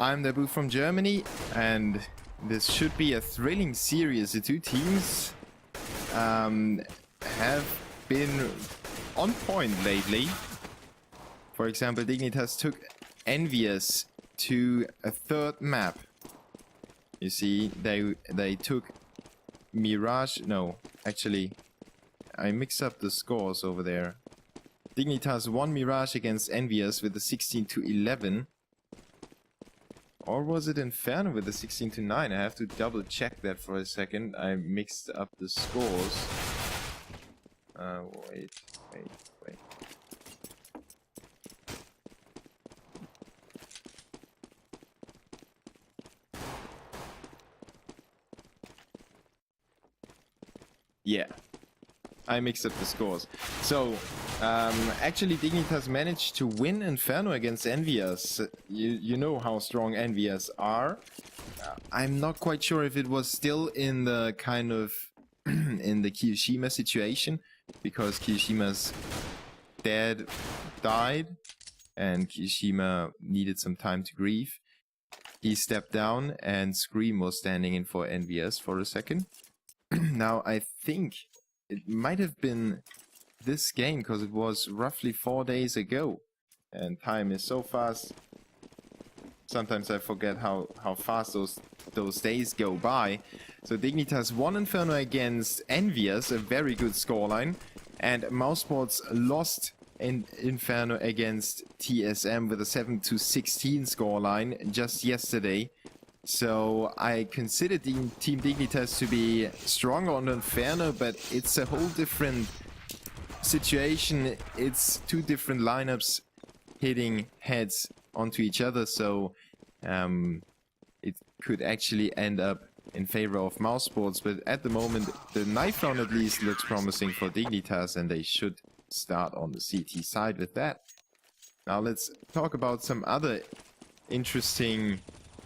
I'm the Boo from Germany, and this should be a thrilling series. The two teams have been on point lately. For example, Dignitas took Envious to a third map. You see, they took Mirage. No, actually, I mixed up the scores over there. Dignitas won Mirage against Envious with a 16-11. Or was it Inferno with a 16-9? I have to double check that for a second. I mixed up the scores. Wait. Yeah, I mixed up the scores. So, actually Dignitas managed to win Inferno against Envious. You know how strong Envious are. I'm not quite sure if it was still in the kind of in the Kiyoshima situation, because Kiyoshima's dad died and Kiyoshima needed some time to grieve. He stepped down and Scream was standing in for Envious for a second. Now, I think it might have been this game, because it was roughly 4 days ago. And time is so fast. Sometimes I forget how fast those days go by. So Dignitas won Inferno against Envious, a very good scoreline. And mousesports lost in Inferno against TSM with a 7-16 scoreline just yesterday. So I consider Team Dignitas to be stronger on Inferno, but it's a whole different situation. It's two different lineups hitting heads onto each other, so it could actually end up in favor of mousesports. But at the moment, the knife round at least looks promising for Dignitas, and they should start on the CT side with that. Now let's talk about some other interesting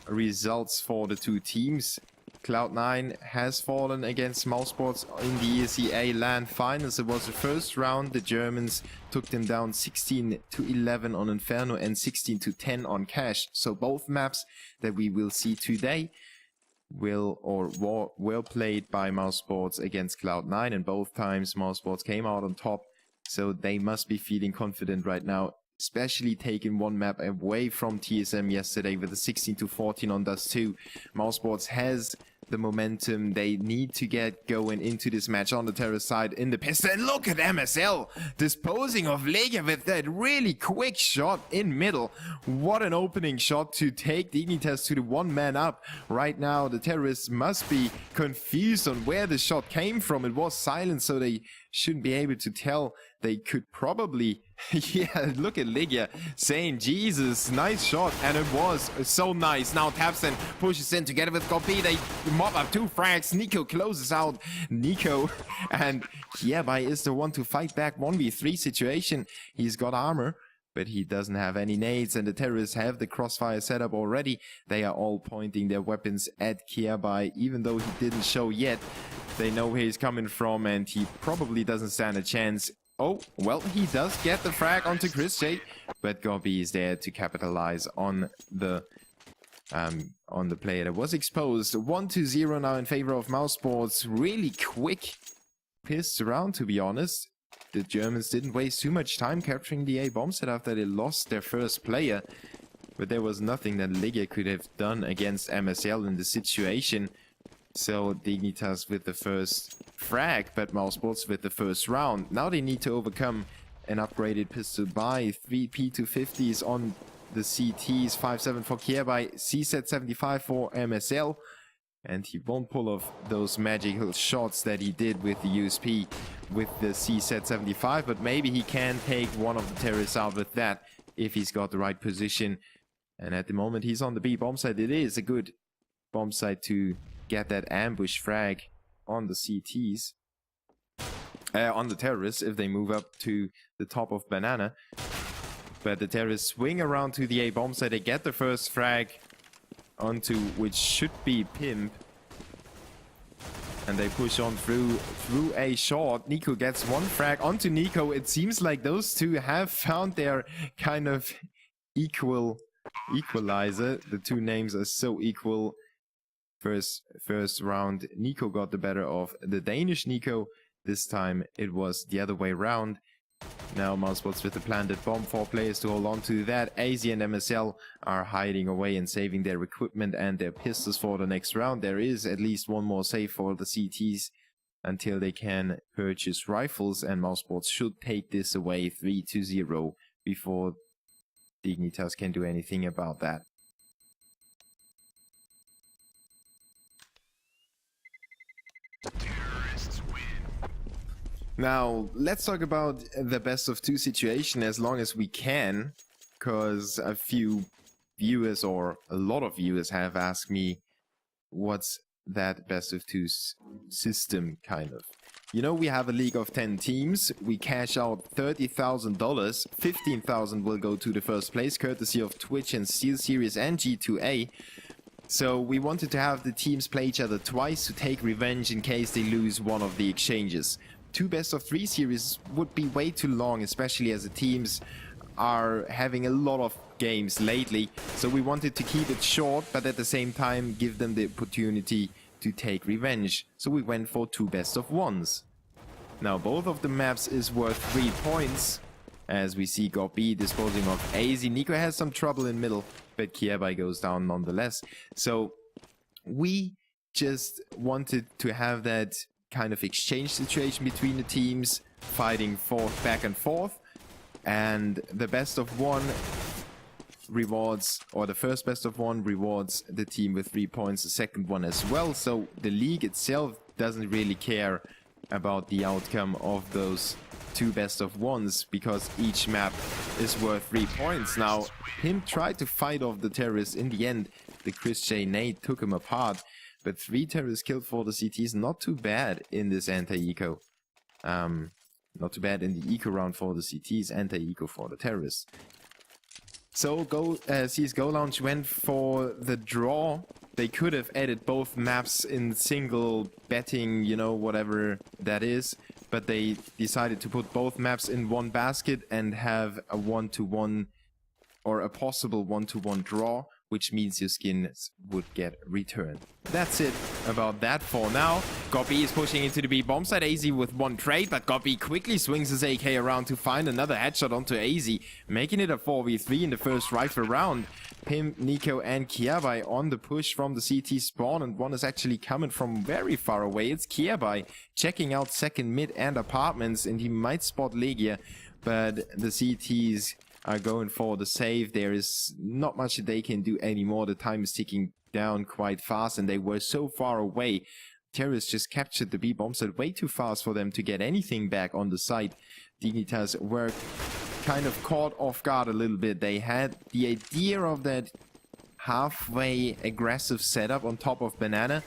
results for the two teams. Cloud9 has fallen against mousesports in the ESEA LAN finals. It was the first round. The Germans took them down 16-11 on Inferno and 16-10 on Cash. So both maps that we will see today were played by mousesports against Cloud9, and both times mousesports came out on top. So they must be feeling confident right now, especially taking one map away from TSM yesterday with a 16-14 on Dust 2. mousesports has the momentum they need to get going into this match on the terrorist side in the pistol. And look at MSL disposing of Lega with that really quick shot in middle. What an opening shot to take Dignitas to the one man up. Right now the terrorists must be confused on where the shot came from. It was silent, so they shouldn't be able to tell. They could probably, yeah, look at Ligia saying, Jesus, nice shot. And it was so nice. Now Tapson pushes in together with Gopi. They mob up 2 frags. Nico closes out Nico. And Kierbai is the one to fight back 1v3 situation. He's got armor, but he doesn't have any nades. And the terrorists have the crossfire setup already. They are all pointing their weapons at Kierbai, even though he didn't show yet. They know where he's coming from, and he probably doesn't stand a chance. Oh, well, he does get the frag onto Chris J, but Gobi is there to capitalize on the player that was exposed. 1-0 now in favor of mousesports. Really quick pissed around, to be honest. The Germans didn't waste too much time capturing the A bomb set after they lost their first player, but there was nothing that Ligia could have done against MSL in the situation. So Dignitas with the first frag, but mousesports with the first round. Now they need to overcome an upgraded pistol by 3 P250s on the CTs, 5-7 for Kierbai, C-set 75 for MSL, and he won't pull off those magical shots that he did with the USP with the C-set 75, but maybe he can take one of the terrorists out with that if he's got the right position. And at the moment he's on the B bomb site. It is a good bomb site to get that ambush frag on the CTs, on the terrorists if they move up to the top of Banana. But the terrorists swing around to the A bomb site. They get the first frag onto which should be Pimp, and they push on through A short. Nico gets one frag onto Nico. It seems like those two have found their kind of equal equalizer. The two names are so equal. First round, Nico got the better of the Danish Nico. This time it was the other way around. Now mousesports with the planted bomb, 4 players to hold on to that. AZ and MSL are hiding away and saving their equipment and their pistols for the next round. There is at least one more save for the CTs until they can purchase rifles, and mousesports should take this away 3-0 before Dignitas can do anything about that. Now, let's talk about the best of 2 situation as long as we can, because a few viewers, or a lot of viewers, have asked me what's that best of 2 system, kind of. You know, we have a league of 10 teams. We cash out $30,000. $15,000 will go to the first place, courtesy of Twitch and Steel Series and G2A. So we wanted to have the teams play each other twice to take revenge in case they lose one of the exchanges. 2 best of 3 series would be way too long, especially as the teams are having a lot of games lately. So we wanted to keep it short, but at the same time give them the opportunity to take revenge. So we went for 2 best of 1s. Now both of the maps is worth 3 points, as we see Gobi disposing of AZ. Nico has some trouble in middle, but Kiebai goes down nonetheless. So we just wanted to have that kind of exchange situation between the teams, fighting back and forth, and the best of 1 rewards, or the first best of 1 rewards the team with 3 points, the second one as well. So the league itself doesn't really care about the outcome of those 2 best of 1s, because each map is worth 3 points. Now, him tried to fight off the terrorists. In the end, the Chris J. Nate took him apart, but 3 terrorists killed for the CTs. Not too bad in this anti-eco. Not too bad in the eco round for the CTs, anti-eco for the terrorists. So CSGO Lounge went for the draw. They could have added both maps in single betting, you know, whatever that is, but they decided to put both maps in one basket and have a 1-to-1 or a possible 1-to-1 draw, which means your skins would get returned. That's it about that for now. Gobi is pushing into the B bomb side. AZ with 1 trade, but Gobi quickly swings his AK around to find another headshot onto AZ, making it a 4v3 in the first rifle round. Him, Nico, and Kiebai on the push from the CT spawn, and one is actually coming from very far away. It's Kiebai checking out second mid and apartments, and he might spot Legia, but the CTs are going for the save. There is not much that they can do anymore. The time is ticking down quite fast, and they were so far away. Terrorists just captured the B bomb site way too fast for them to get anything back on the site. Dignitas were kind of caught off guard a little bit. They had the idea of that halfway aggressive setup on top of Banana,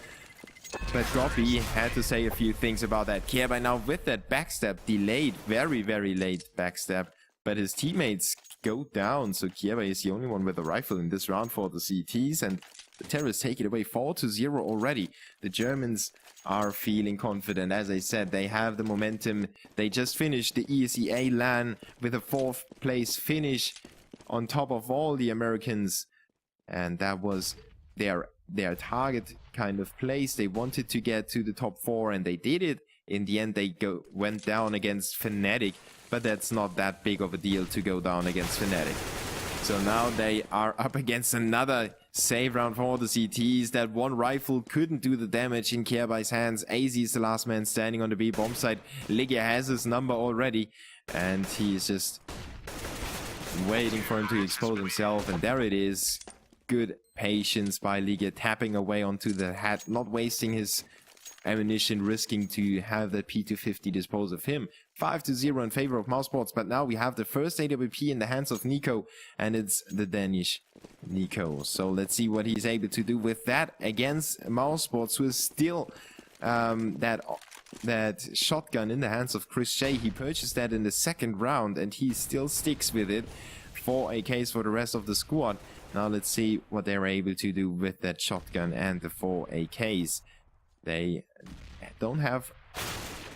but Gobi had to say a few things about that. Kiebai now with that backstab, delayed, very, very late backstab, but his teammates go down, so Kiebai is the only one with a rifle in this round for the CTs, and the terrorists take it away 4-0 already. The Germans are feeling confident. As I said, they have the momentum. They just finished the ESEA LAN with a 4th place finish on top of all the Americans, and that was their target kind of place. They wanted to get to the top 4, and they did it. In the end, they went down against Fnatic, but that's not that big of a deal to go down against Fnatic. So now they are up against another save round for the CTs. That 1 rifle couldn't do the damage in Kierbai's hands. AZ is the last man standing on the B bomb site. Ligia has his number already, and he's just waiting for him to expose himself, and there it is. Good patience by Ligia, tapping away onto the hat, not wasting his ammunition, risking to have that P250 dispose of him. 5-0 in favor of mousesports, but now we have the first AWP in the hands of Nico, and it's the Danish Nico. So let's see what he's able to do with that against mousesports, who is still that shotgun in the hands of Chris J. He purchased that in the 2nd round, and he still sticks with it. 4 AKs for the rest of the squad. Now let's see what they're able to do with that shotgun and the 4 AKs. They don't have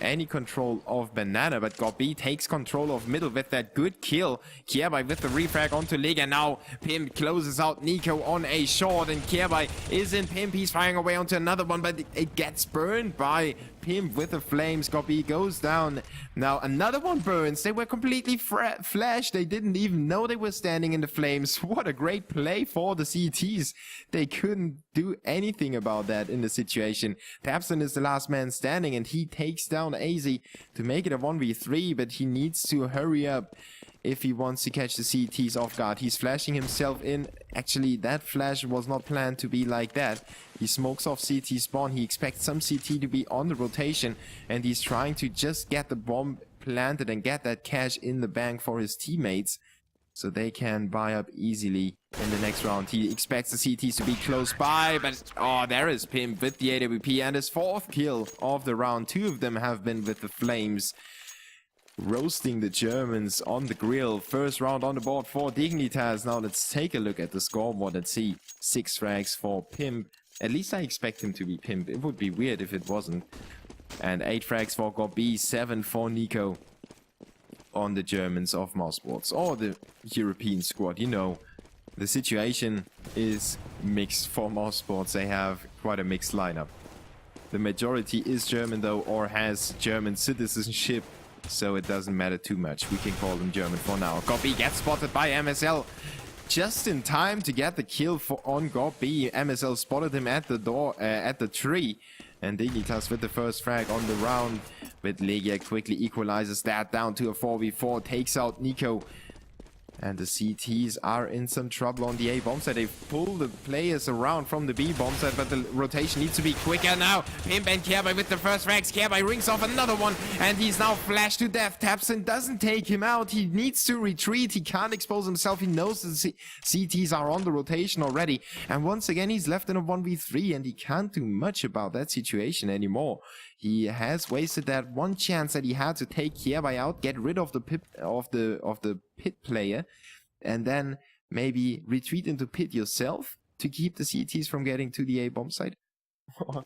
any control of Banana, but Gobi takes control of middle with that good kill. Kierby with the refrag onto Lig, and now Pimp closes out Nico on a short, and Kierby is in Pimp. He's firing away onto another one, but it gets burned by Pimp with the flames. Gobi goes down. Now another one burns. They were completely flashed. They didn't even know they were standing in the flames. What a great play for the CTs. They couldn't do anything about that in the situation. Tabson is the last man standing, and he takes down AZ to make it a 1v3, but he needs to hurry up if he wants to catch the CTs off guard. He's flashing himself in. Actually, that flash was not planned to be like that. He smokes off CT spawn. He expects some CT to be on the rotation, and he's trying to just get the bomb planted and get that cash in the bank for his teammates, so they can buy up easily in the next round. He expects the CTs to be close by, but oh, there is Pimp with the AWP and his 4th kill of the round. 2 of them have been with the flames, roasting the Germans on the grill. First round on the board for Dignitas. Now let's take a look at the scoreboard and see 6 frags for Pimp. At least I expect him to be Pimp. It would be weird if it wasn't. And 8 frags for Gobi, 7 for Nico on the Germans of mousesports, or the European squad. You know, the situation is mixed for mousesports. They have quite a mixed lineup. The majority is German though, or has German citizenship, so it doesn't matter too much. We can call them German for now. Gobi gets spotted by MSL just in time to get the kill on Gobi. MSL spotted him at the door, at the tree. And Dignitas with the first frag on the round, with Legia quickly equalizes that down to a 4v4, takes out Nico. And the CTs are in some trouble on the A bomb side. They've pulled the players around from the B bomb side, but the rotation needs to be quicker now. Pimp and Kierby with the first frags. Kierby rings off another one, and he's now flashed to death. Tabson doesn't take him out. He needs to retreat. He can't expose himself. He knows the CTs are on the rotation already. And once again, he's left in a 1v3, and he can't do much about that situation anymore. He has wasted that one chance that he had to take Kierby out, get rid of the pit player, and then maybe retreat into pit yourself to keep the CTs from getting to the A bomb site. Or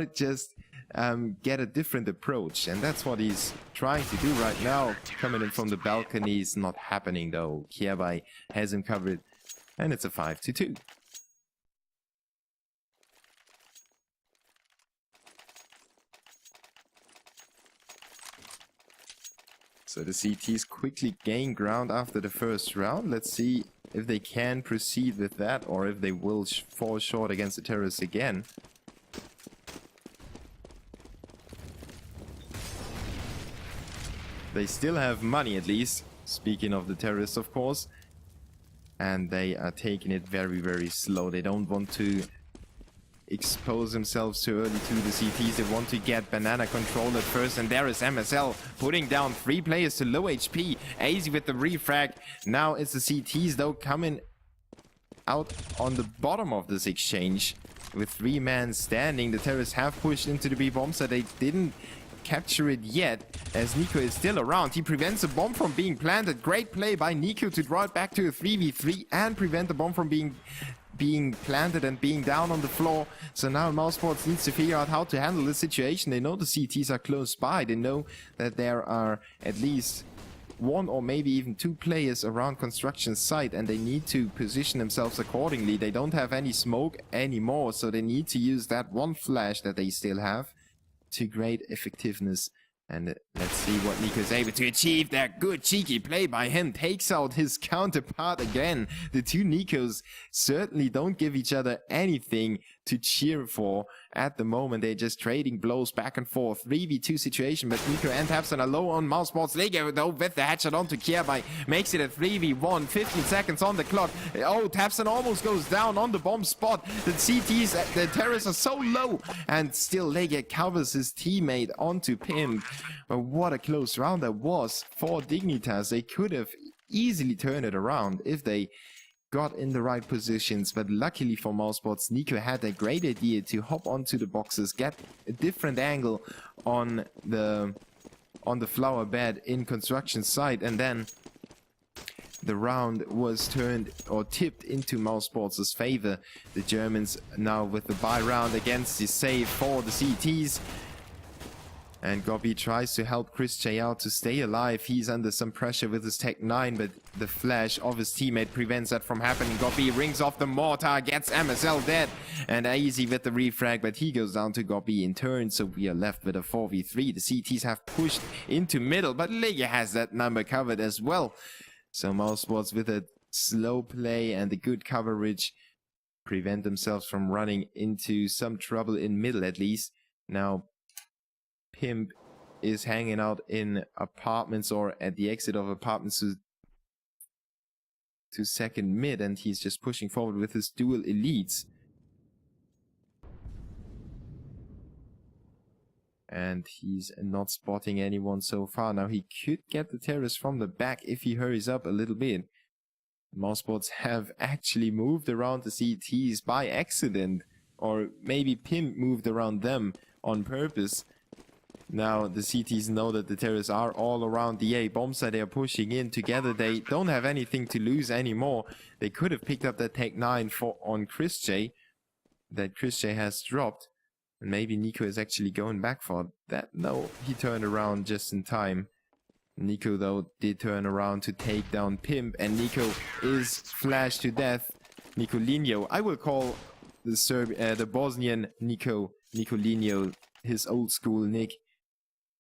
just get a different approach, and that's what he's trying to do right now. Coming in from the balcony is not happening though. Kierby has him covered, and it's a 5-2. So the CTs quickly gain ground after the first round. Let's see if they can proceed with that, or if they will fall short against the terrorists again. They still have money, at least. Speaking of the terrorists, of course. And they are taking it very, very slow. They don't want to expose themselves too early to the CTs. They want to get Banana control at first, and there is MSL putting down 3 players to low HP. AZ with the refrag. Now it's the CTs though coming out on the bottom of this exchange with 3 men standing. The terrorists have pushed into the B bomb, so they didn't capture it yet, as Nico is still around. He prevents the bomb from being planted. Great play by Nico to draw it back to a 3v3 and prevent the bomb from being planted and being down on the floor. So now mousesports needs to figure out how to handle this situation. They know the CTs are close by. They know that there are at least 1 or maybe even 2 players around construction site, and they need to position themselves accordingly. They don't have any smoke anymore, so they need to use that one flash that they still have to great effectiveness. And let's see what Nico is able to achieve. That good cheeky play by him takes out his counterpart again. The 2 Nikos certainly don't give each other anything to cheer for at the moment. They're just trading blows back and forth. 3v2 situation, but Nico and Tabson are low on mousesports. Lego though with the headshot onto Kierby makes it a 3v1. 15 seconds on the clock. Oh, Tabson almost goes down on the bomb spot. The CTs, the terrorists are so low, and still Lego covers his teammate onto Pimp. But what a close round that was for Dignitas. They could have easily turned it around if they got in the right positions, but luckily for mousesports, Nico had a great idea to hop onto the boxes, get a different angle on the flower bed in construction site, and then the round was turned or tipped into mousesports' favor. The Germans now with the buy round against the save for the CTs. And Gobby tries to help Chris J out to stay alive. He's under some pressure with his Tech 9, but the flash of his teammate prevents that from happening. Gobby rings off the mortar, gets MSL dead, and easy with the refrag, but he goes down to Gobby in turn, so we are left with a 4v3. The CTs have pushed into middle, but Liga has that number covered as well. So mousesports with a slow play and the good coverage prevent themselves from running into some trouble in middle at least. Now Pimp is hanging out in apartments or at the exit of apartments to second mid, and he's just pushing forward with his dual elites. And he's not spotting anyone so far. Now he could get the terrorist from the back if he hurries up a little bit. mousesports have actually moved around the CTs by accident, or maybe Pimp moved around them on purpose. Now the CTs know that the terrorists are all around the A bomb site. They are pushing in together. They don't have anything to lose anymore. They could have picked up that Tech 9 on Chris J that Chris J has dropped. And maybe Nico is actually going back for that. No, he turned around just in time. Nico though did turn around to take down Pimp, and Nico is flashed to death. Nicolinho, I will call the Bosnian Nicolinho his old school nick.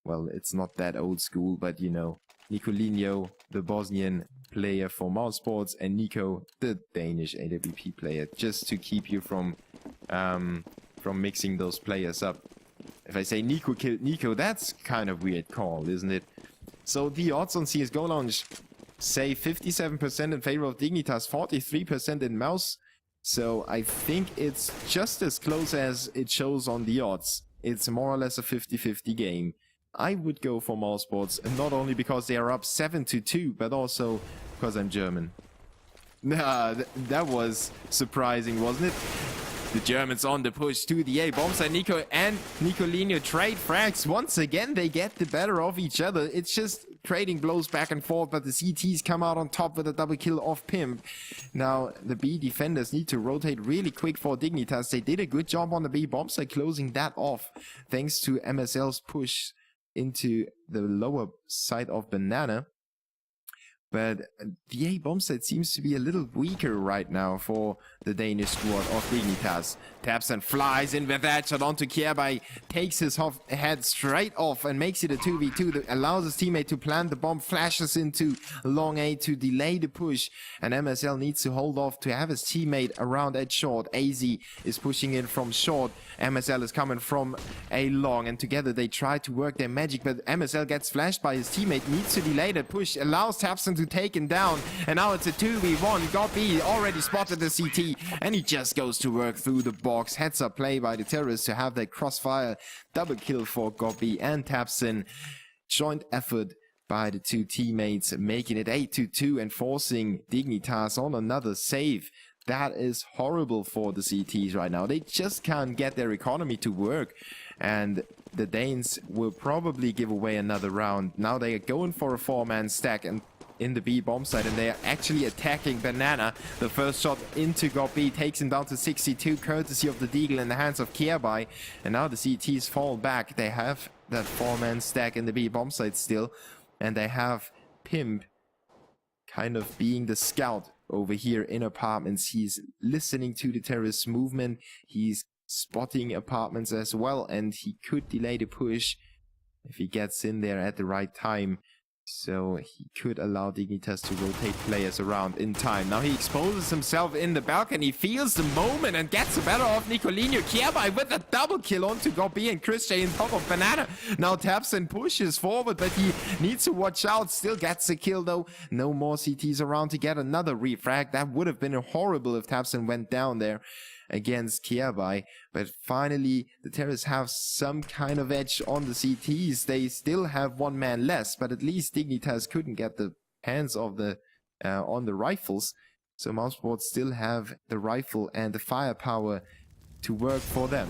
Well, it's not that old school, but you know, Nicolinho, the Bosnian player for mousesports, and Nico, the Danish AWP player, just to keep you from mixing those players up. If I say Nico killed Nico, that's kind of weird call, isn't it? So the odds on CSGO launch say 57% in favor of Dignitas, 43% in mouse. So I think it's just as close as it shows on the odds. It's more or less a 50-50 game. I would go for mousesports, and not only because they are up 7-2, but also because I'm German. Nah, that was surprising, wasn't it? The Germans on the push to the A bomb site. Nico and Nicolinho trade frags. Once again, they get the better of each other. It's just trading blows back and forth, but the CTs come out on top with a double kill off Pimp. Now, the B defenders need to rotate really quick for Dignitas. They did a good job on the B bomb site, closing that off, thanks to MSL's push into the lower side of Banana. But the A bomb site seems to be a little weaker right now for the Danish squad of Dignitas. Taps and flies in with that shot onto Kjærby, takes his head straight off and makes it a 2v2 that allows his teammate to plant the bomb, flashes into long A to delay the push, and MSL needs to hold off to have his teammate around at short. AZ is pushing in from short, MSL is coming from A long, and together they try to work their magic, but MSL gets flashed by his teammate, needs to delay that push, allows Tapson to take him down, and now it's a 2v1. Gobby already spotted the CT, and he just goes to work through the box. Heads up play by the terrorists to have that crossfire double kill for Gobby and Tapson. Joint effort by the two teammates, making it 8-2 and forcing Dignitas on another save. That is horrible for the CTs right now. They just can't get their economy to work, and the Danes will probably give away another round. Now they are going for a 4-man stack and in the B bomb site, and they are actually attacking Banana. The first shot into Gobby takes him down to 62, courtesy of the Deagle in the hands of Kjærby. And now the CTs fall back. They have that 4-man stack in the B bomb site still, and they have Pimp kind of being the scout over here in apartments. He's listening to the terrorist movement. He's spotting apartments as well, and he could delay the push if he gets in there at the right time. So he could allow Dignitas to rotate players around in time. Now he exposes himself in the balcony, feels the moment, and gets the better of Nicolinho. Kjærby with a double kill onto Gobby and Chris J on top of Banana. Now taps and pushes forward, but he needs to watch out. Still gets a kill though. No more CTs around to get another refrag. That would have been horrible if Tapson went down there against Kjærby, but finally the terrorists have some kind of edge on the CTs. They still have 1 man less, but at least Dignitas couldn't get the hands of the on the rifles, so mousesports still have the rifle and the firepower to work for them.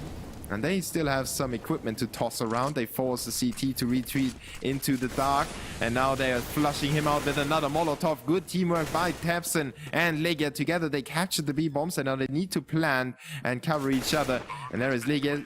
And they still have some equipment to toss around. They force the CT to retreat into the dark. And now they are flushing him out with another Molotov. Good teamwork by Tapson and Legia. Together they captured the B bombs. And now they need to plan and cover each other. And there is Legia.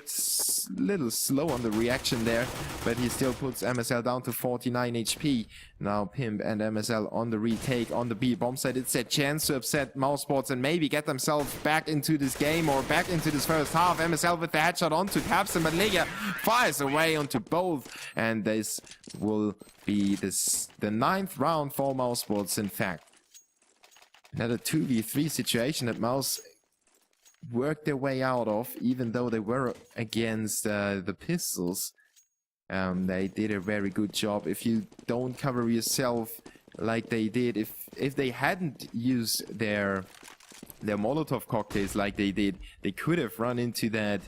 A little slow on the reaction there. But he still puts MSL down to 49 HP. Now Pimp and MSL on the retake on the B bomb site. It's a chance to upset mousesports and maybe get themselves back into this game or back into this first half. MSL with the headshot onto Tapson, but Legia fires away onto both. And this will be the 9th round for mousesports, in fact. Another 2v3 situation that Mouse worked their way out of, even though they were against the pistols. They did a very good job. If you don't cover yourself like they did, if they hadn't used their Molotov cocktails like they did, they could have run into that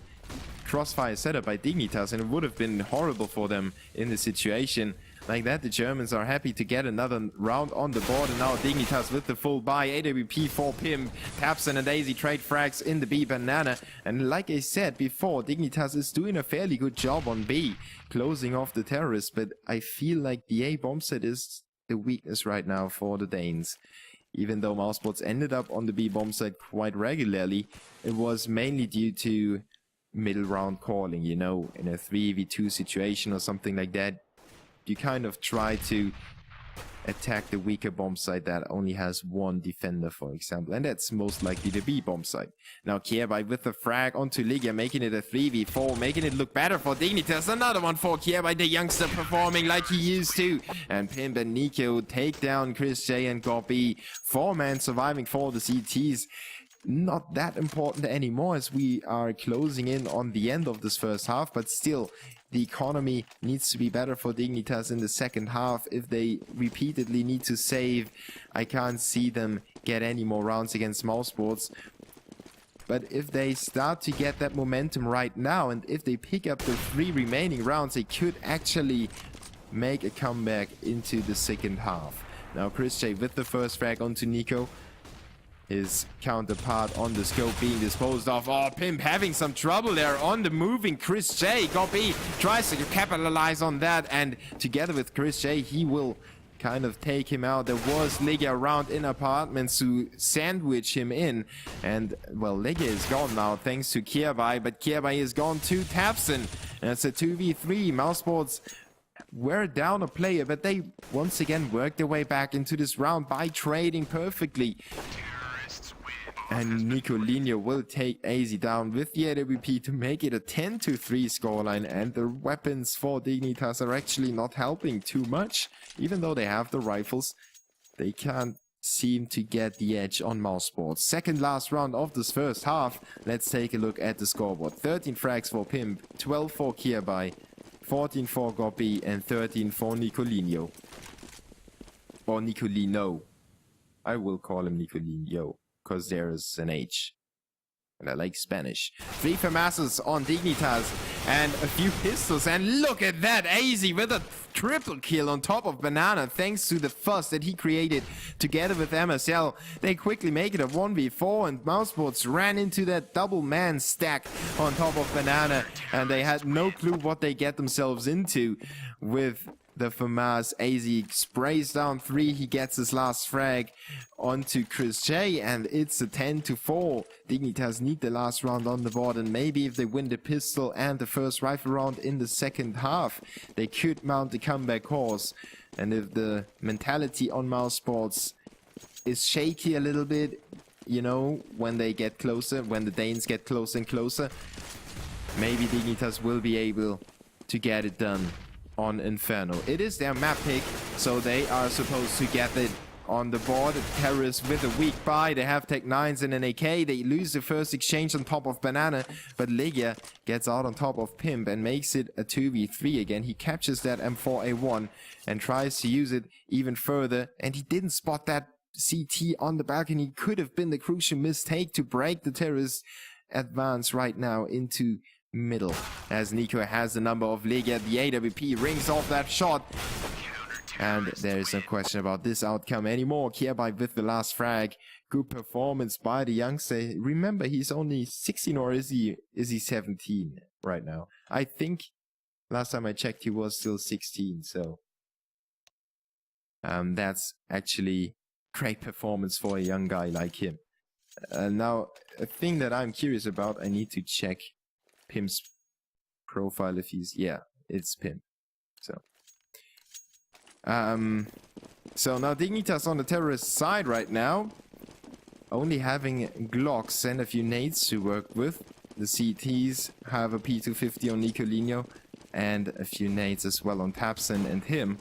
crossfire setup by Dignitas, and it would have been horrible for them in the situation. Like that, the Germans are happy to get another round on the board, and now Dignitas with the full buy. AWP for Pimp, Tapson and Daisy trade frags in the B banana. And like I said before, Dignitas is doing a fairly good job on B, closing off the terrorists, but I feel like the A bomb set is the weakness right now for the Danes. Even though mousesports ended up on the B bomb site quite regularly, it was mainly due to middle round calling, you know, in a 3v2 situation or something like that. You kind of try to attack the weaker bomb site that only has one defender, for example, and that's most likely the B bomb site. Now Kierby with the frag onto Legia, making it a 3v4, making it look better for Dignitas. Another one for Kierby, the youngster performing like he used to. And Pimp and Nico take down Chris J and Gorby. 4-man surviving for the CTs. Not that important anymore as we are closing in on the end of this first half, but still the economy needs to be better for Dignitas in the second half. If they repeatedly need to save, I can't see them get any more rounds against mousesports. But if they start to get that momentum right now, and if they pick up the 3 remaining rounds, they could actually make a comeback into the second half. Now Chris J with the first frag onto Nico. His counterpart on the scope being disposed of. Oh, Pimp having some trouble there on the moving Chris J. Gobi tries to capitalize on that, and together with Chris J, he will kind of take him out. There was Legia around in apartments to sandwich him in, and well, Legia is gone now thanks to Kierby, but Kierby is gone to Tapson, and it's a 2v3. Mousesports were down a player, but they once again worked their way back into this round by trading perfectly. And Nicolino will take AZ down with the AWP to make it a 10-3 scoreline, and the weapons for Dignitas are actually not helping too much. Even though they have the rifles, they can't seem to get the edge on mousesports. Second last round of this first half. Let's take a look at the scoreboard. 13 frags for Pimp, 12 for Kierby, 14 for Gorby, and 13 for Nicolino. Or Nicolino. I will call him Nicolino, because there is an H. And I like Spanish. 3 FAMASs on Dignitas and a few pistols. And look at that, AZ with a triple kill on top of Banana thanks to the fuss that he created together with MSL. They quickly make it a 1v4, and mousesports ran into that double man stack on top of Banana, and they had no clue what they get themselves into with the FAMAS. AZ sprays down 3, he gets his last frag onto Chris J, and it's a 10-4. Dignitas need the last round on the board, and maybe if they win the pistol and the first rifle round in the second half, they could mount the comeback horse. And if the mentality on mousesports is shaky a little bit, you know, when they get closer, when the Danes get closer and closer, maybe Dignitas will be able to get it done on Inferno. It is their map pick, so they are supposed to get it on the board. Terrorists with a weak buy. They have Tech 9s and an AK. They lose the first exchange on top of Banana, but Legia gets out on top of Pimp and makes it a 2v3 again. He captures that M4A1 and tries to use it even further, and he didn't spot that CT on the balcony. Could have been the crucial mistake to break the terrorists advance right now into middle, as Nico has the number of Legia. The AWP rings off that shot, and there is no question about this outcome anymore. Kierby with the last frag. good performance by the youngster. Remember, he's only 16, or is he 17 right now? I think last time I checked he was still 16, so that's actually great performance for a young guy like him. Now, a thing that I'm curious about, I need to check Pim's profile if he's... Yeah, it's Pim. So now Dignitas on the terrorist side right now, only having Glocks and a few nades to work with. The CTs have a P250 on Nicolino and a few nades as well on Tapson and him.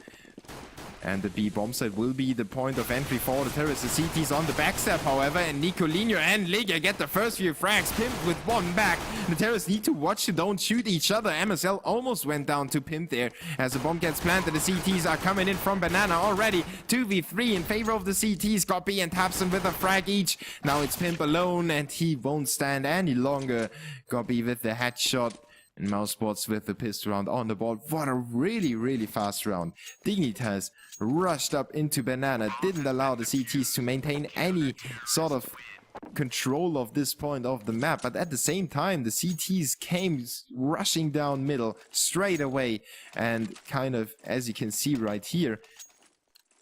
And the B bomb site will be the point of entry for the terrorists. The CT's on the backstep, however, and Nicolino and Liga get the first few frags. Pimp with one back. The terrorists need to watch to don't shoot each other. MSL almost went down to Pimp there. As the bomb gets planted, the CTs are coming in from Banana already. 2v3 in favor of the CTs. Got B and Tapson with a frag each. Now it's Pimp alone, and he won't stand any longer. Got B with the headshot. And mousesports with the pistol round on the board. What a really, really fast round. Dignitas rushed up into Banana. Didn't allow the CTs to maintain any sort of control of this point of the map. But at the same time, the CTs came rushing down middle straight away. And kind of, as you can see right here,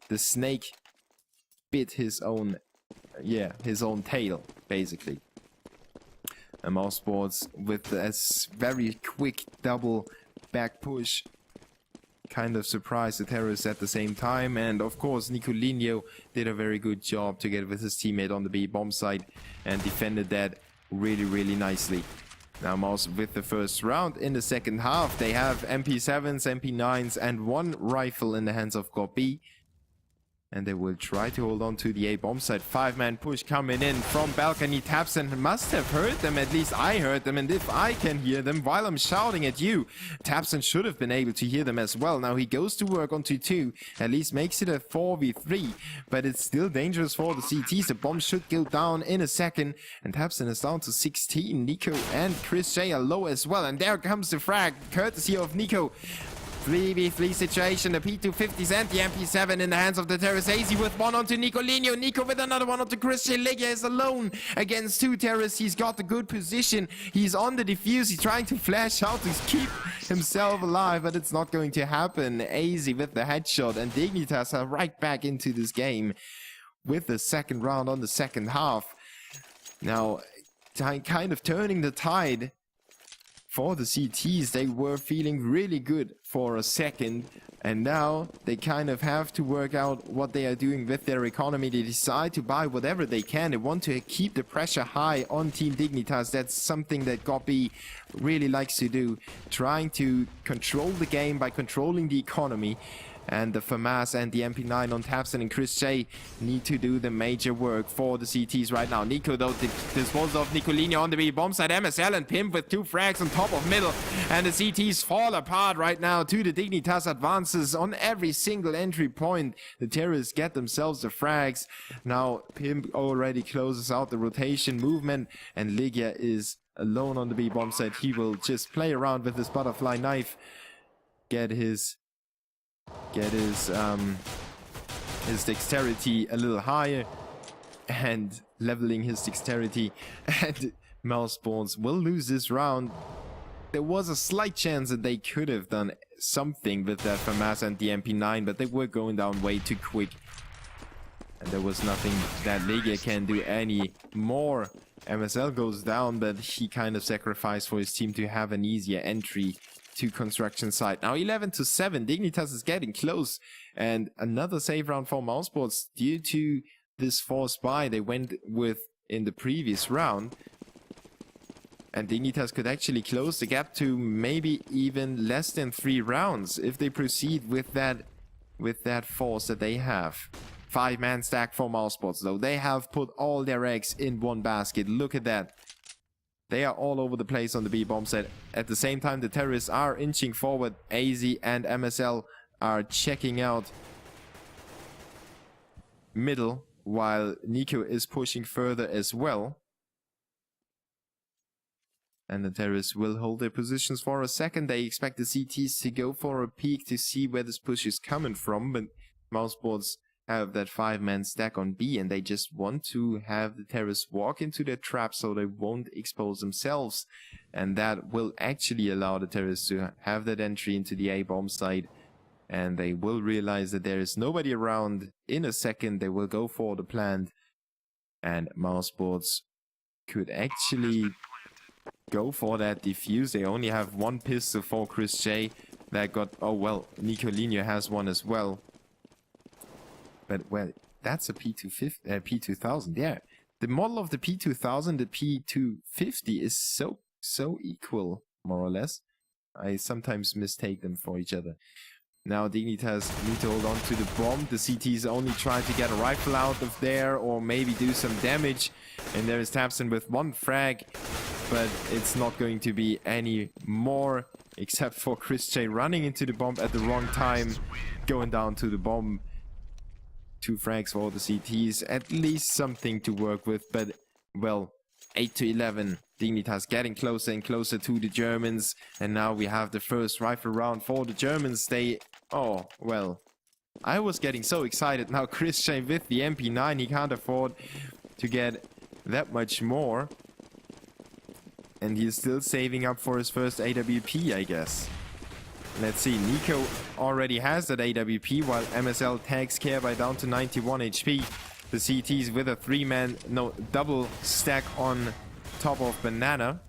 the snake bit his own tail, basically. And mousesports with a very quick double back push kind of surprised the terrorists at the same time. And of course, Nicolino did a very good job together with his teammate on the B bomb site and defended that really, really nicely. Now Mouse with the first round. In the second half, they have MP7s, MP9s, and one rifle in the hands of Gobi. And they will try to hold on to the A bomb site. 5-man push coming in from balcony. Tapson must have heard them. At least I heard them. And if I can hear them while I'm shouting at you, Tapson should have been able to hear them as well. Now he goes to work onto 2. At least makes it a 4v3. But it's still dangerous for the CTs. The bomb should go down in a second. And Tapson is down to 16. Nico and Chris J are low as well. And there comes the frag, courtesy of Nico. 3v3 situation, the P250s and the MP7 in the hands of the terrorists. AZ with one onto Nicolino. Nico with another one onto Christian. Ligia is alone against 2 terrorists. He's got a good position. He's on the defuse. He's trying to flash out to keep himself alive, but it's not going to happen. AZ with the headshot, and Dignitas are right back into this game with the second round on the second half. Now, kind of turning the tide for the CTs. They were feeling really good for a second, and now they kind of have to work out what they are doing with their economy. They decide to buy whatever they can. They want to keep the pressure high on Team Dignitas. That's something that Gobi really likes to do, trying to control the game by controlling the economy. And the FAMAS and the MP9 on Tapson and Chris J need to do the major work for the CTs right now. Nico, though, disposed of Nicolino on the B bomb side. MSL and Pimp with 2 frags on top of middle. And the CTs fall apart right now to the Dignitas advances on every single entry point. The terrorists get themselves the frags. Now, Pimp already closes out the rotation movement. And Ligia is alone on the B bomb side. He will just play around with his butterfly knife. Get his dexterity a little higher and leveling his dexterity, and mousesports will lose this round. There was a slight chance that they could have done something with that FAMAS and the MP9, but they were going down way too quick, and there was nothing that Ligia can do any more. MSL goes down, but he kind of sacrificed for his team to have an easier entry to construction site. Now 11-7, Dignitas is getting close, and another save round for mousesports due to this forced buy they went with in the previous round. And Dignitas could actually close the gap to maybe even less than 3 rounds if they proceed with that force that they have. 5-man stack for mousesports though. They have put all their eggs in one basket. Look at that. They are all over the place on the B bomb set. At the same time, the terrorists are inching forward. AZ and MSL are checking out middle, while Nico is pushing further as well. And the terrorists will hold their positions for a second. They expect the CTs to go for a peek to see where this push is coming from, but mousesports have that 5-man stack on B, and they just want to have the terrorists walk into their trap so they won't expose themselves. And that will actually allow the terrorists to have that entry into the A bomb site. And they will realize that there is nobody around. In a second, they will go for the plant. And mousesports could actually go for that defuse. They only have one pistol for Chris J. That got... Oh, well, Nicolino has one as well. But, well, that's a P2000. Yeah, the model of the P2000, the P250 is so equal, more or less. I sometimes mistake them for each other. Now Dignitas need to hold on to the bomb. The CTs only try to get a rifle out of there or maybe do some damage. And there is Tapson with one frag, but it's not going to be any more, except for Chris J running into the bomb at the wrong time, going down to the bomb. 2 frags for the CTs, at least something to work with, but well, 8-11. Dignitas getting closer and closer to the Germans, and now we have the first rifle round for the Germans. Oh, well, I was getting so excited. Now Chris J with the MP9, he can't afford to get that much more. And he's still saving up for his first AWP, I guess. Let's see, Nico already has that AWP, while MSL takes care by down to 91 HP. The CTs with a double stack on top of Banana.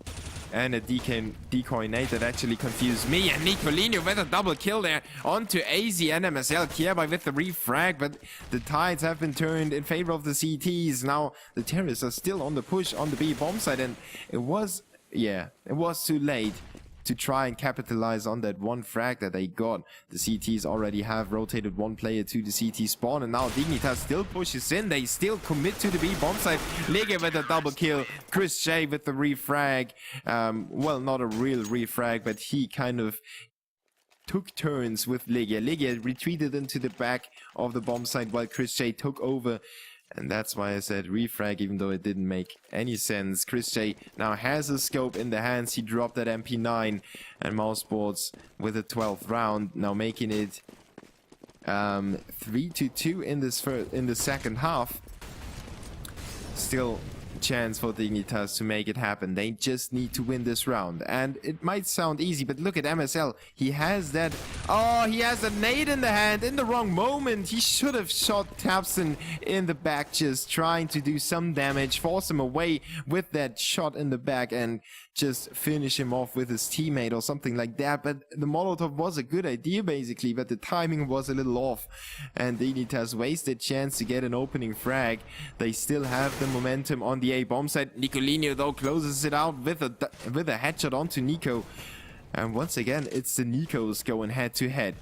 And a decoy nade that actually confused me. And Nicolino with a double kill there onto AZ and MSL. Kierby with the refrag, but the tides have been turned in favor of the CTs. Now the terrorists are still on the push on the B bomb site, and it was too late to try and capitalize on that one frag that they got. The CTs already have rotated one player to the CT spawn, and now Dignitas still pushes in. They still commit to the B bomb site. Lige with a double kill. Chris J with the refrag. Well, not a real refrag, but he kind of took turns with Lige. Lige retreated into the back of the bomb site while Chris J took over. And that's why I said refrag, even though it didn't make any sense. Chris J now has a scope in the hands. He dropped that MP9, and mousesports with a 12th round, now making it 3-2 in the second half. Still chance for Dignitas to make it happen. They just need to win this round, and it might sound easy, but look at MSL. He has that nade in the hand in the wrong moment. He should have shot Tapson in the back, just trying to do some damage, force him away with that shot in the back and just finish him off with his teammate or something like that. But the Molotov was a good idea basically, but the timing was a little off, and Dignitas wasted chance to get an opening frag. They still have the momentum on the A bomb site. Nicolino though closes it out with a headshot onto Nico, and once again it's the Nicos going head to head.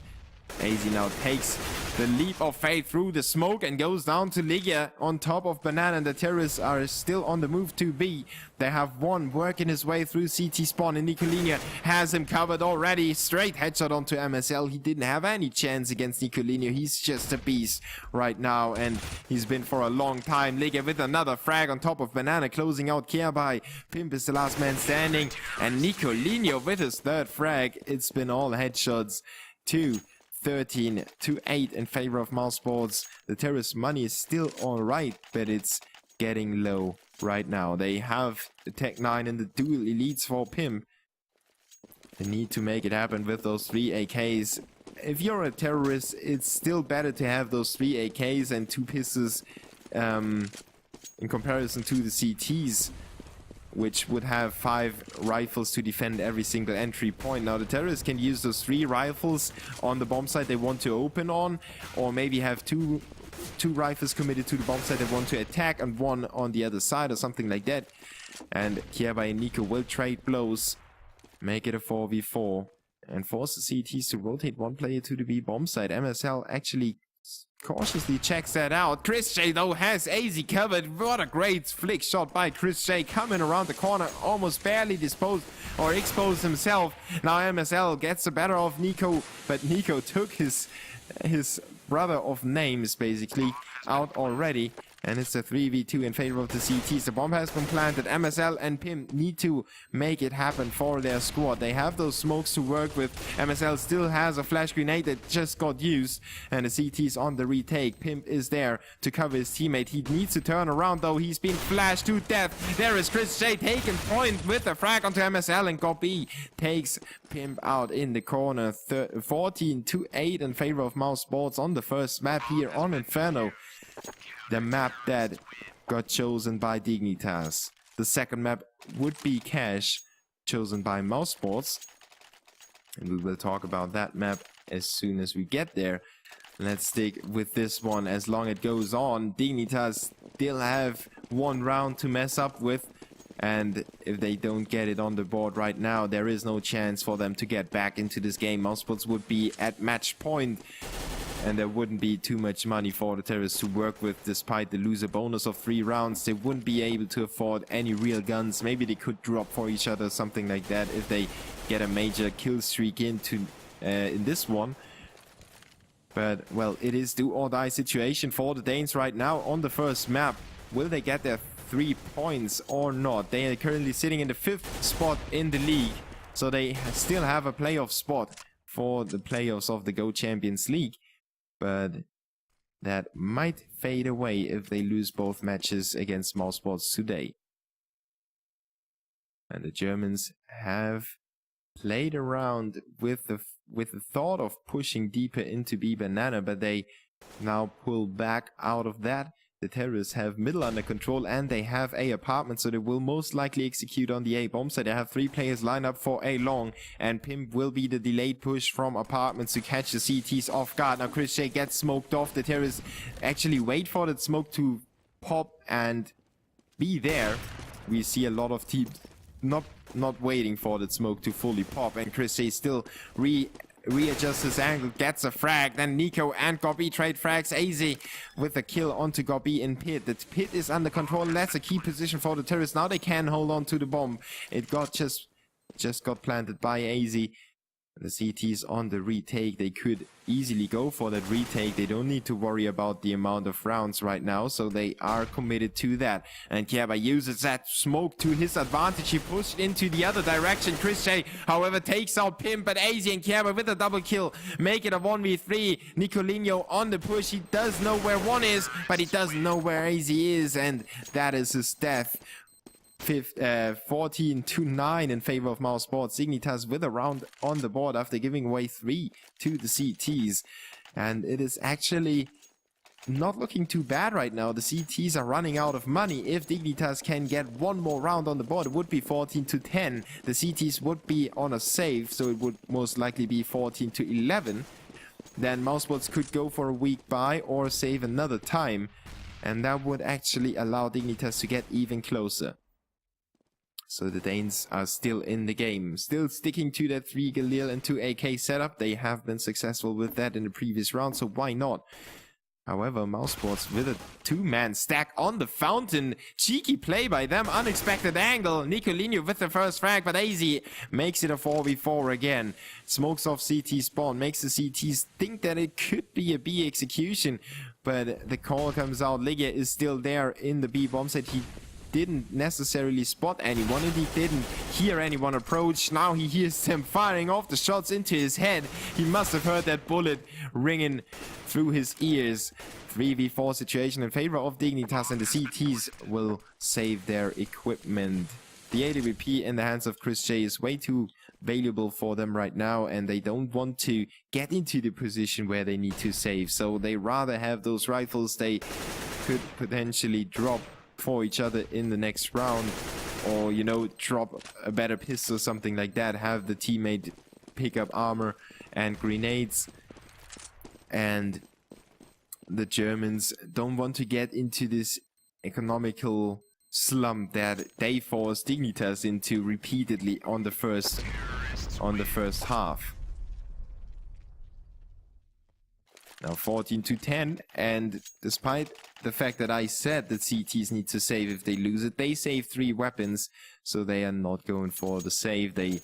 AZ now takes the leap of faith through the smoke and goes down to Ligia on top of Banana, and the terrorists are still on the move to B. They have one working his way through CT spawn, and Nicolino has him covered already. Straight headshot onto MSL. He didn't have any chance against Nicolino. He's just a beast right now, and he's been for a long time. Ligia with another frag on top of Banana, closing out Kierby. Pimp is the last man standing, and Nicolino with his third frag. It's been all headshots. 13-8 in favor of mousesports. The terrorist money is still alright, but it's getting low right now. They have the Tech 9 and the dual elites for Pimp. They need to make it happen with those 3 AKs. If you're a terrorist, it's still better to have those 3 AKs and 2 pistols in comparison to the CTs, which would have 5 rifles to defend every single entry point. Now the terrorists can use those 3 rifles on the bomb site they want to open on, or maybe have two rifles committed to the bomb site they want to attack and 1 on the other side or something like that. And Kierby and Nico will trade blows, make it a 4v4, and force the CTs to rotate 1 player to the B bomb site. MSL actually cautiously checks that out. Chris J though has AZ covered. What a great flick shot by Chris J, coming around the corner, almost barely exposed himself. Now MSL gets the better of Nico, but Nico took his brother of names basically out already. And it's a 3v2 in favor of the CTs. The bomb has been planted. MSL and Pim need to make it happen for their squad. They have those smokes to work with. MSL still has a flash grenade that just got used. And the CT's on the retake. Pim is there to cover his teammate. He needs to turn around though. He's been flashed to death. There is Chris J taking point with the frag onto MSL. And Gobi takes Pim out in the corner. 14-8 in favor of mousesports on the first map here on Inferno. The map that got chosen by Dignitas. The second map would be Cash, chosen by mousesports. And we will talk about that map as soon as we get there. Let's stick with this one as long as it goes on. Dignitas still have one round to mess up with. And if they don't get it on the board right now, there is no chance for them to get back into this game. mousesports would be at match point. And there wouldn't be too much money for the terrorists to work with despite the loser bonus of 3 rounds. They wouldn't be able to afford any real guns. Maybe they could drop for each other, something like that, if they get a major kill streak in this one. But, well, it is do or die situation for the Danes right now on the first map. Will they get their 3 points or not? They are currently sitting in the 5th spot in the league. So they still have a playoff spot for the playoffs of the Go Champions League. But that might fade away if they lose both matches against mousesports today. And the Germans have played around with the thought of pushing deeper into B banana, but they now pull back out of that. The terrorists have middle under control and they have A apartment, so they will most likely execute on the A bomb site. They have 3 players lined up for A long, and Pimp will be the delayed push from apartments to catch the CTs off guard. Now Chris J gets smoked off. The terrorists actually wait for that smoke to pop and be there. We see a lot of teams not waiting for that smoke to fully pop, and Chris J still readjusts his angle, gets a frag. Then Nico and Gobi trade frags. AZ with a kill onto Gobi in pit. The pit is under control. That's a key position for the terrorists. Now they can hold on to the bomb. It got just got planted by AZ. The CTs on the retake. They could easily go for that retake. They don't need to worry about the amount of rounds right now, so they are committed to that. And Kjaba uses that smoke to his advantage. He pushed into the other direction. Chris J, however, takes out Pimp, but AZ and Kjaba with a double kill make it a 1v3. Nicolino on the push. He does know where one is, but he doesn't know where AZ is, and that is his death. 14-9 in favor of mousesports. Dignitas with a round on the board after giving away 3 to the CTs. And it is actually not looking too bad right now. The CTs are running out of money. If Dignitas can get one more round on the board, it would be 14-10. The CTs would be on a save, so it would most likely be 14-11. Then mousesports could go for a weak buy or save another time. And that would actually allow Dignitas to get even closer. So the Danes are still in the game, still sticking to that 3 Galil and 2 AK setup. They have been successful with that in the previous round, so why not? However, mousesports with a 2-man stack on the fountain. Cheeky play by them, unexpected angle. Nicolino with the first frag, but AZ makes it a 4v4 again. Smokes off CT spawn, makes the CTs think that it could be a B execution. But the call comes out, Ligia is still there in the B bomb site. He didn't necessarily spot anyone and he didn't hear anyone approach. Now he hears them firing off the shots into his head. He must have heard that bullet ringing through his ears. 3v4 situation in favor of Dignitas, and the CTs will save their equipment. The AWP in the hands of Chris J is way too valuable for them right now, and they don't want to get into the position where they need to save, so they rather have those rifles they could potentially drop for each other in the next round, or, you know, drop a better pistol or something like that, have the teammate pick up armor and grenades. And the Germans don't want to get into this economical slump that they forced Dignitas into repeatedly on the first half. Now 14-10, and despite the fact that I said that CTs need to save if they lose it, they save 3 weapons, so they are not going for the save. They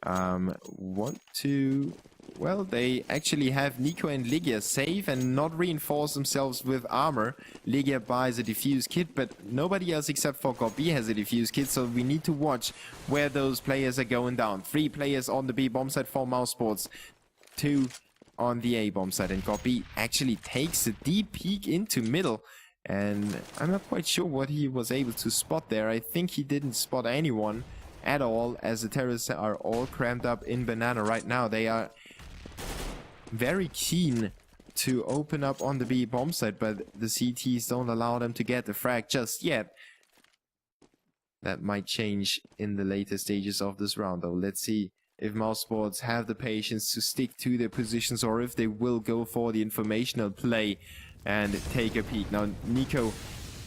want to well, they actually have Nico and Ligia safe and not reinforce themselves with armor. Ligia buys a defuse kit, but nobody else except for Gobi has a defuse kit, so we need to watch where those players are going down. 3 players on the B bomb site for mousesports, 2 on the A bomb site, and Gobi actually takes a deep peek into middle. And I'm not quite sure what he was able to spot there. I think he didn't spot anyone at all, as the terrorists are all crammed up in banana right now. They are very keen to open up on the B bomb site, but the CTs don't allow them to get the frag just yet. That might change in the later stages of this round, though. Let's see if mousesports have the patience to stick to their positions, or if they will go for the informational play and take a peek. Now, Nico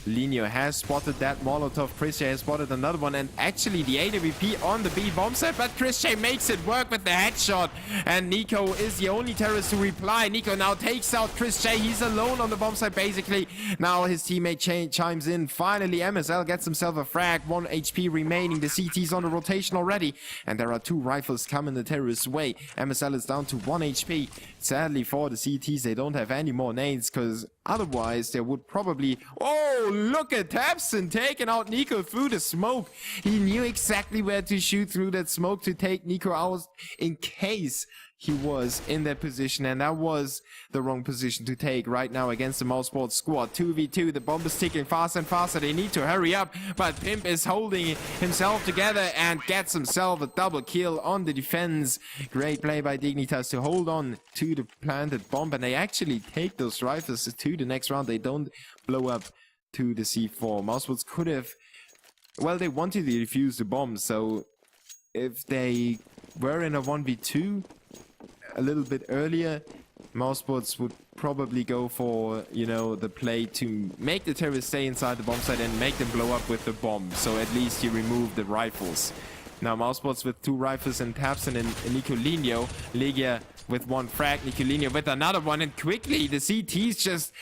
Linio has spotted that Molotov. Chris J has spotted another one, and actually the AWP on the B bomb site, but Chris J makes it work with the headshot, and Nico is the only terrorist to reply. Nico now takes out Chris J. He's alone on the bomb site basically. Now his teammate chimes in. Finally, MSL gets himself a frag. 1 HP remaining. The CT's on the rotation already, and there are 2 rifles coming the terrorist's way. MSL is down to 1 HP. Sadly for the CTs, they don't have any more nades, because otherwise there would probably... Oh, look at tabseN taking out Nico through the smoke. He knew exactly where to shoot through that smoke to take Nico out in case he was in that position, and that was the wrong position to take right now against the mousesports squad. 2v2, the bomb is ticking faster and faster. They need to hurry up, but Pimp is holding himself together and gets himself a double kill on the defense. Great play by Dignitas to hold on to the planted bomb, and they actually take those rifles to the next round. They don't blow up to the C4. mousesports could have... Well, they wanted to defuse the bomb, so if they were in a 1v2 a little bit earlier, mousesports would probably go for, you know, the play to make the terrorists stay inside the bomb site and make them blow up with the bomb, so at least you remove the rifles. Now mousesports with 2 rifles and tabseN and Nico Linio. Ligia with 1 frag, Nico Linio with another one, and quickly the CTs just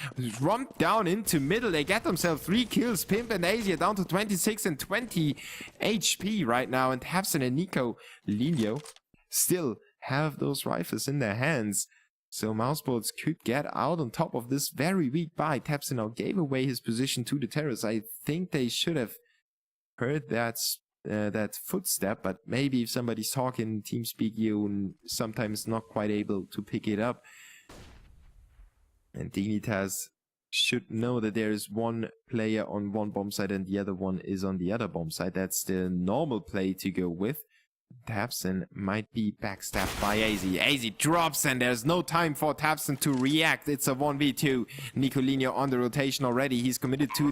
romp down into middle. They get themselves 3 kills. Pimp and Asia down to 26 and 20 HP right now, and tabseN and Nico Linio still have those rifles in their hands, so mousesports could get out on top of this very weak buy. tabseN now gave away his position to the terrorists. I think they should have heard that footstep, but maybe if somebody's talking TeamSpeak, you sometimes not quite able to pick it up. And Dignitas should know that there is 1 player on 1 bomb site and the other one is on the other bomb site. That's the normal play to go with. tabseN might be backstabbed by AZ. AZ drops, and there's no time for tabseN to react. It's a 1v2. Nico Linio on the rotation already. He's committed to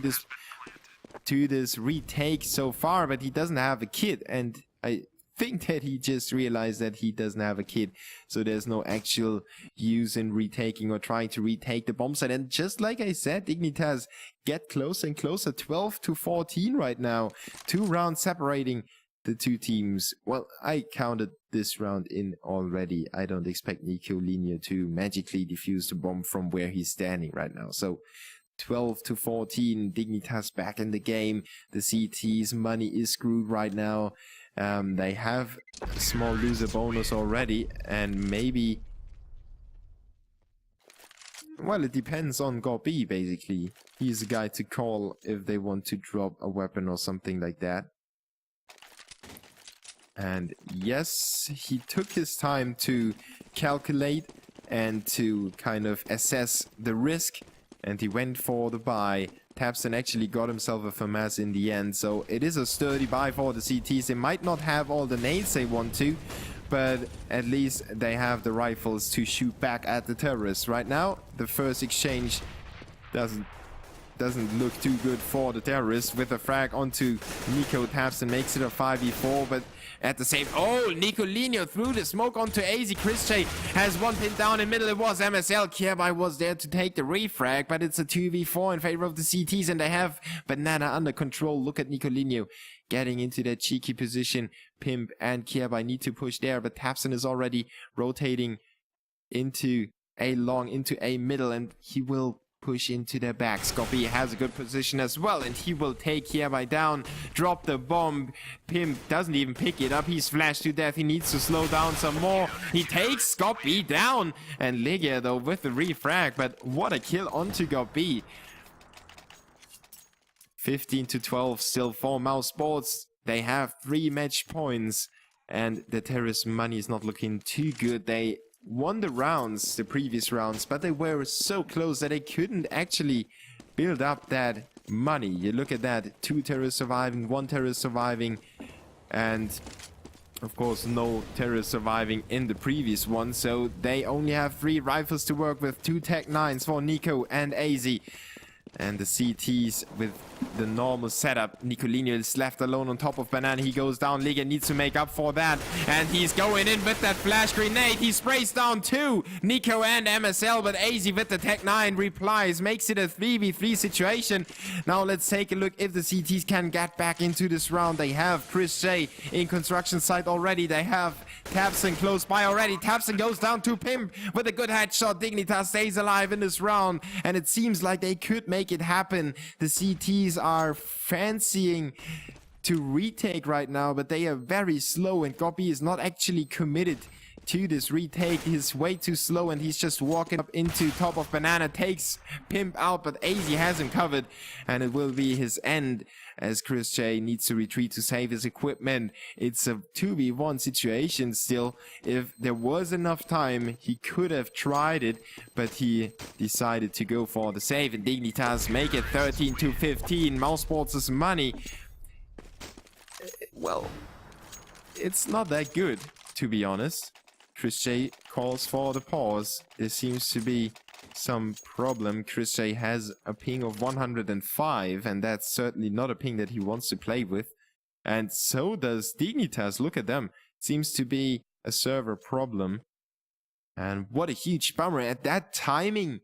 this retake so far, but he doesn't have a kit, and I think that he just realized that he doesn't have a kit, so there's no actual use in retaking or trying to retake the bomb site. And just like I said, Dignitas get closer and closer. 12 to 14 right now. 2 rounds separating the 2 teams. Well, I counted this round in already. I don't expect Nico Linio to magically defuse the bomb from where he's standing right now. So 12 to 14, Dignitas back in the game. The CT's money is screwed right now. They have a small loser bonus already, and maybe... Well, it depends on Gobi, basically. He's a guy to call if they want to drop a weapon or something like that. And yes, he took his time to calculate and to kind of assess the risk, and he went for the buy. tabseN actually got himself a FAMAS in the end, so it is a sturdy buy for the CTs. They might not have all the nades they want to, but at least they have the rifles to shoot back at the terrorists. Right now, the first exchange doesn't look too good for the terrorists. With a frag onto Nico, tabseN makes it a 5v4, but at the same... Oh, Nico Linio threw the smoke onto AZ. Chris J has 1 pin down in middle. It was MSL. Kierby was there to take the refrag, but it's a 2v4 in favor of the CTs, and they have Banana under control. Look at Nico Linio getting into that cheeky position. Pimp and Kierby need to push there, but tabseN is already rotating into A long, into A middle, and he will push into their back. Scoppy has a good position as well, and he will take Kierby down, drop the bomb. Pimp doesn't even pick it up. He's flashed to death. He needs to slow down some more. He takes Scoppy down, and Ligia though with the refrag, but what a kill onto Scoppy. 15-12 still for mousesports. They have 3 match points, and the terrorist money is not looking too good. They won the rounds, the previous rounds, but they were so close that they couldn't actually build up that money. You look at that, 2 terrorists surviving, 1 terrorist surviving, and of course no terrorists surviving in the previous one, so they only have 3 rifles to work with, 2 Tech 9s for Nico and AZ. And the CTs with the normal setup. Nicolinho is left alone on top of Banana. He goes down. Liga needs to make up for that. And he's going in with that flash grenade. He sprays down 2. Nico and MSL. But AZ with the Tech 9 replies. Makes it a 3v3 situation. Now let's take a look if the CTs can get back into this round. They have Chris J in construction site already. They have Tapson close by already. Tapson goes down to Pimp with a good headshot. Dignitas stays alive in this round. And it seems like they could make it happen. The CTs are fancying to retake right now, but they are very slow, and Goppy is not actually committed to this retake. He's way too slow, and he's just walking up into top of Banana, takes Pimp out, but AZ has him covered, and it will be his end as Chris J needs to retreat to save his equipment. It's a 2v1 situation still. If there was enough time, he could have tried it, but he decided to go for the save, and Dignitas make it 13-15. mousesports' money, well, it's not that good, to be honest. Chris J calls for the pause. There seems to be some problem. Chris J has a ping of 105, and that's certainly not a ping that he wants to play with. And so does Dignitas. Look at them. Seems to be a server problem. And what a huge bummer. At that timing,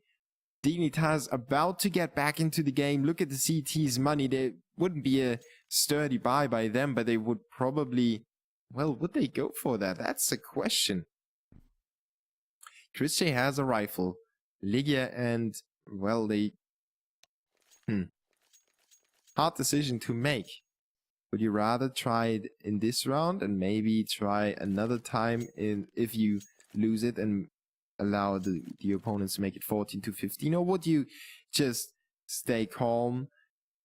Dignitas about to get back into the game. Look at the CT's money. There wouldn't be a sturdy buy by them, but they would probably... Well, would they go for that? That's the question. Chris J has a rifle. Ligia and, well, they... Hard decision to make. Would you rather try it in this round and maybe try another time if you lose it and allow the opponents to make it 14-15? Or would you just stay calm,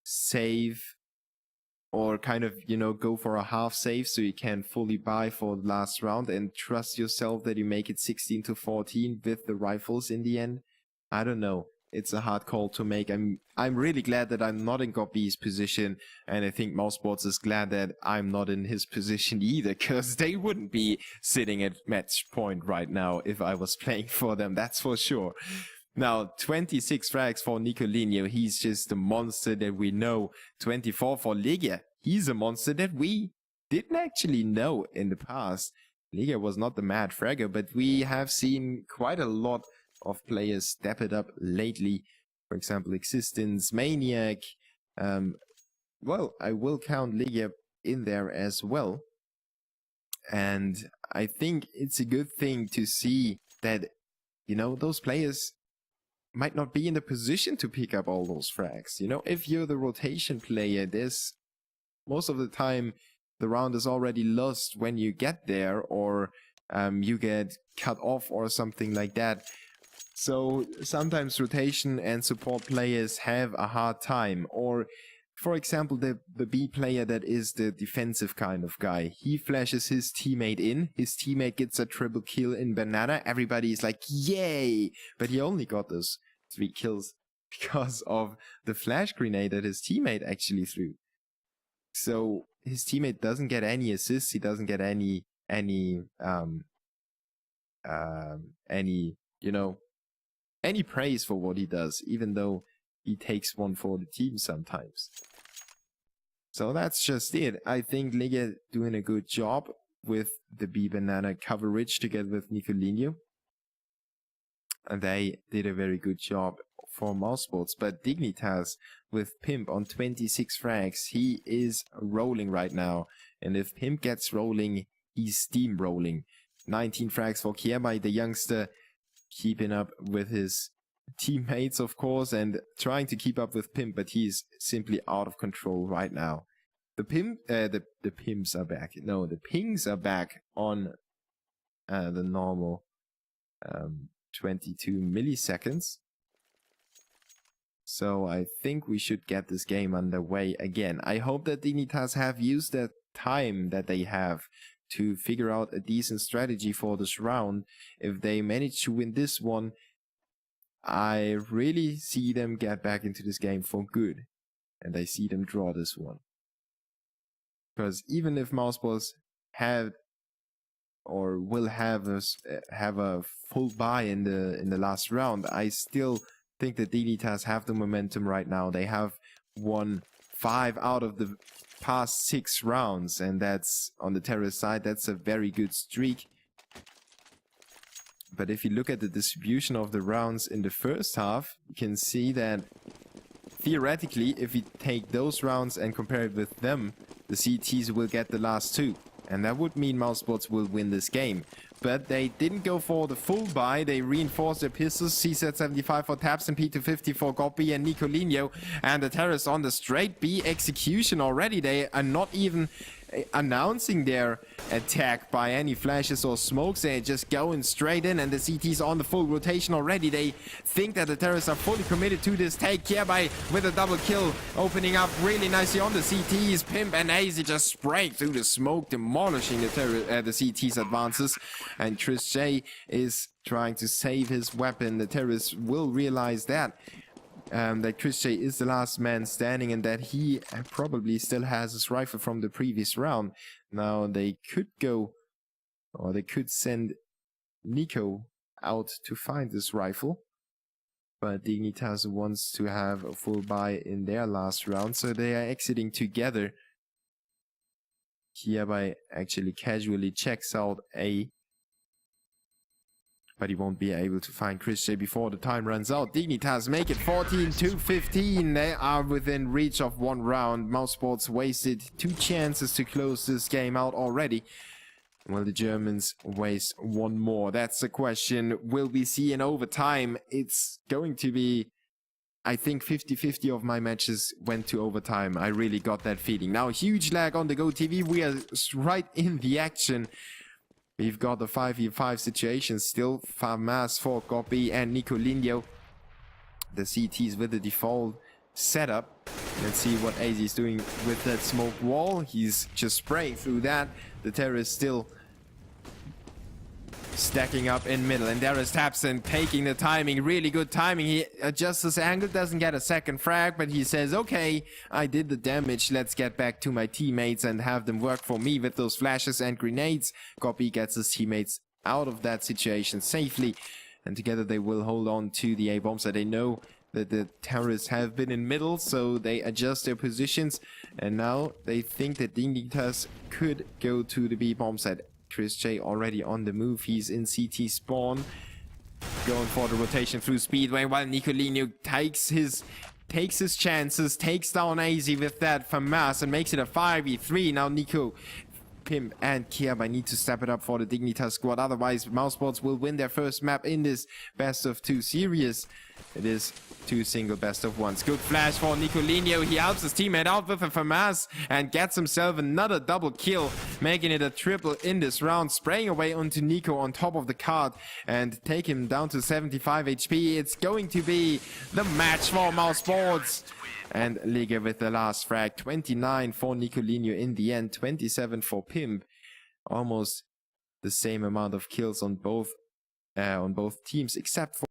save, or kind of, you know, go for a half save so you can fully buy for the last round and trust yourself that you make it 16-14 with the rifles in the end? I don't know. It's a hard call to make. I'm really glad that I'm not in Goppy's position, and I think mousesports is glad that I'm not in his position either, because they wouldn't be sitting at match point right now if I was playing for them, that's for sure. Now, 26 frags for Nicolinho. He's just a monster that we know. 24 for Ligia. He's a monster that we didn't actually know in the past. Ligia was not the mad fragger, but we have seen quite a lot of players step it up lately. For example, Existence, Maniac. Well, I will count Ligia in there as well. And I think it's a good thing to see that, you know, those players might not be in the position to pick up all those frags. You know, if you're the rotation player, there's most of the time the round is already lost when you get there, or you get cut off or something like that. So sometimes rotation and support players have a hard time. Or, for example, the B player that is the defensive kind of guy. He flashes his teammate in. His teammate gets a triple kill in Banana. Everybody is like, yay! But he only got those 3 kills because of the flash grenade that his teammate actually threw. So his teammate doesn't get any assists. He doesn't get any you know, any praise for what he does, even though he takes one for the team sometimes. So that's just it. I think Liga doing a good job with the B Banana coverage together with Nicolinho. And they did a very good job for mousesports. But Dignitas with Pimp on 26 frags, he is rolling right now. And if Pimp gets rolling, he's steamrolling. 19 frags for Kierby, the youngster, keeping up with his teammates, of course, and trying to keep up with Pimp, but he's simply out of control right now. The pimps are back. No, the pings are back on the normal 22 milliseconds. So I think we should get this game underway again. I hope that Dignitas have used that time that they have to figure out a decent strategy for this round. If they manage to win this one, I really see them get back into this game for good. And I see them draw this one. Because even if mousesports have or will have a full buy in the last round, I still think that Dignitas have the momentum right now. They have won 5 out of the past 6 rounds, and that's on the terrorist side. That's a very good streak. But if you look at the distribution of the rounds in the first half, you can see that theoretically, if we take those rounds and compare it with them, the CTs will get the last 2. And that would mean mousesports will win this game. But they didn't go for the full buy. They reinforced their pistols. CZ75 for Taps and P250 for Goppy and Nicolinho. And the terrorists on the straight B execution already. They are not even announcing their attack by any flashes or smokes. They're just going straight in, and the CTs on the full rotation already. They think that the terrorists are fully committed to this take. Kierby with a double kill, opening up really nicely on the CTs. Pimp and AZ just spraying through the smoke, demolishing the CTs advances. And Chris J is trying to save his weapon. The terrorists will realize that Chris J is the last man standing, and that he probably still has his rifle from the previous round. Now they could go, or they could send Nico out to find this rifle, but Dignitas wants to have a full buy in their last round, so they are exiting together. Hereby actually casually checks out A, but he won't be able to find Chris J before the time runs out. Dignitas make it 14-15. They are within reach of 1 round. Mousesports wasted 2 chances to close this game out already. Will the Germans waste 1 more? That's the question. Will we see an overtime? It's going to be, I think 50-50 of my matches went to overtime. I really got that feeling. Now, huge lag on the Go TV. We are right in the action. We've got the 5v5 situation still. Famas for Goppy and Nicolinho. The CTs with the default setup. Let's see what AZ is doing with that smoke wall. He's just spraying through that. The terrorist still stacking up in middle, and there is Tapson taking the timing, really good timing. He adjusts his angle, doesn't get a second frag, but he says, okay, I did the damage, let's get back to my teammates and have them work for me with those flashes and grenades. Goppy gets his teammates out of that situation safely, and together they will hold on to the A bomb site. They know that the terrorists have been in middle, so they adjust their positions, and now they think that Dignitas could go to the B bomb site. Chris J already on the move. He's in CT spawn, going for the rotation through Speedway, while Nicolinho takes his chances, takes down AZ with that FAMAS and makes it a 5v3. Now Nico, Pimp and Kierby need to step it up for the Dignitas squad, otherwise Mousesports will win their first map in this best of 2 series. It is 2 single best of 1s. Good flash for Nicolinho. He helps his teammate out with a FAMAS and gets himself another double kill, making it a triple in this round, spraying away onto Nico on top of the card and take him down to 75 HP. It's going to be the match for Mousesports. And Liga with the last frag. 29 for Nicolinho in the end, 27 for Pimp. Almost the same amount of kills on both teams, except for